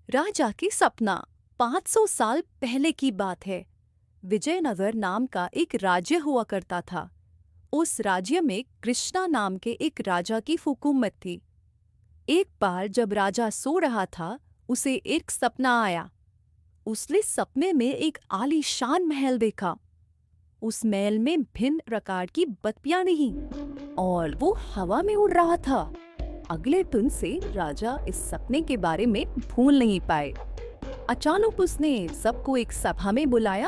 राजा की सपना। 500 साल पहले की बात है। विजयनगर नाम का एक राज्य हुआ करता था। उस राज्य में कृष्णा नाम के एक राजा की हुकूमत थी। एक बार जब राजा सो रहा था, उसे एक सपना आया। उसने सपने में एक आलीशान महल देखा। उस महल में भिन्न प्रकार की बत्तियां नहीं और वो हवा में उड़ रहा था। अगले दिन से राजा इस सपने के बारे में भूल नहीं पाए। अचानक उसने सबको एक सभा में बुलाया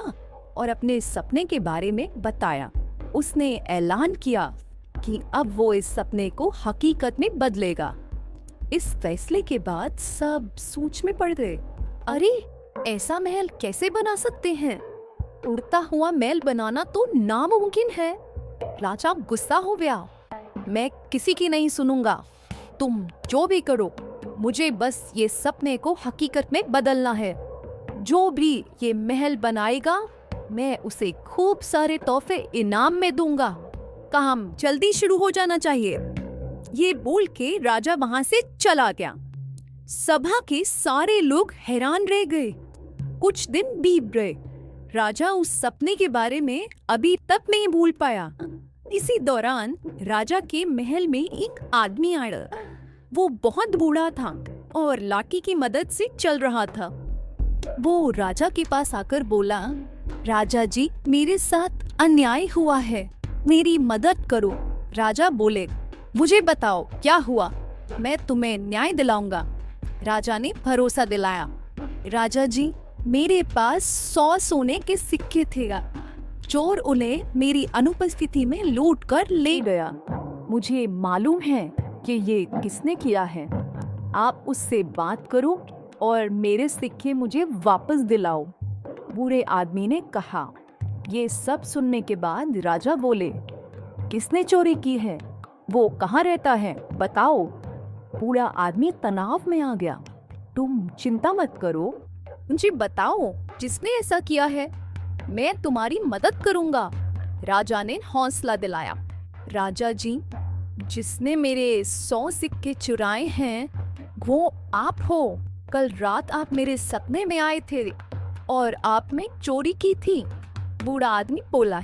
और अपने सपने के बारे में बताया। उसने ऐलान किया कि अब वो इस सपने को हकीकत में बदलेगा। इस फैसले के बाद सब सोच में पड़ गए। अरे, ऐसा महल कैसे बना सकते हैं? उड़ता हुआ महल बनाना तो नामुमकिन है। राजा गुस्सा हो गया। मैं किसी की नहीं सुनूंगा। तुम जो भी करो, मुझे बस ये सपने को हकीकत में बदलना है। जो भी ये महल बनाएगा, मैं उसे खूब सारे तोहफे इनाम में दूंगा। काम जल्दी शुरू हो जाना चाहिए। ये बोल के राजा वहां से चला गया। सभा के सारे लोग हैरान रह गए। कुछ दिन बीत गए। राजा उस सपने के बारे में अभी तक नहीं भूल पाया। इसी दौरान राजा के महल में एक आदमी आया। वो बहुत बूढ़ा था और लाठी की मदद से चल रहा था। वो राजा के पास आकर बोला, राजा जी, मेरे साथ अन्याय हुआ है, मेरी मदद करो। राजा बोले, मुझे बताओ क्या हुआ, मैं तुम्हें न्याय दिलाऊंगा। राजा ने भरोसा दिलाया। राजा जी, मेरे पास 100 सोने के सिक्के थे। चोर उन्हें मेरी अनुपस्थिति में लूट कर ले गया। मुझे मालूम है कि ये किसने किया है। आप उससे बात करो और मेरे सिक्के मुझे वापस दिलाओ। बूढ़े आदमी ने कहा। ये सब सुनने के बाद राजा बोले, किसने चोरी की है? वो कहाँ रहता है? बताओ। बूढ़ा आदमी तनाव में आ गया। तुम चिंता मत करो, मुझे बताओ जिसने ऐसा किया है, मैं तुम्हारी मदद करूंगा। राजा ने हौसला दिलाया। राजा जी, जिसने मेरे 100 सिक्के चुराए हैं वो आप हो। कल रात आप मेरे सपने में आए थे और आपने चोरी की थी। बूढ़ा आदमी बोला।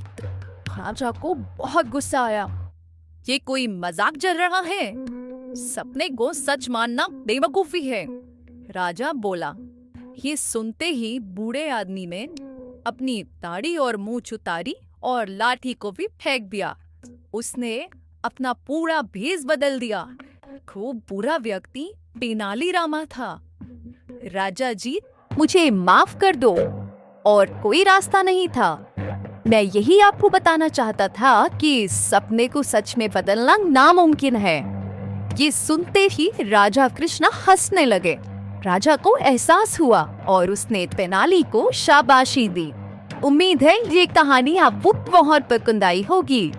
राजा को बहुत गुस्सा आया। ये कोई मजाक चल रहा है? सपने को सच मानना बेवकूफी है। राजा बोला। ये सुनते ही बूढ़े आदमी ने अपनी दाढ़ी और मूंछ उतारी और लाठी को भी फेंक दिया। उसने अपना पूरा भेष बदल दिया। खूब बुरा व्यक्ति तेनालीरामा था। राजा जी, मुझे माफ कर दो। और कोई रास्ता नहीं था। मैं यही आपको बताना चाहता था कि सपने को सच में बदलना नामुमकिन है। ये सुनते ही राजा कृष्णा हंसने लगे। राजा को एहसास हुआ और उसने तेनाली को शाबाशी दी। उम्मीद है ये कहानी आपको बहुत पसंद आई होगी।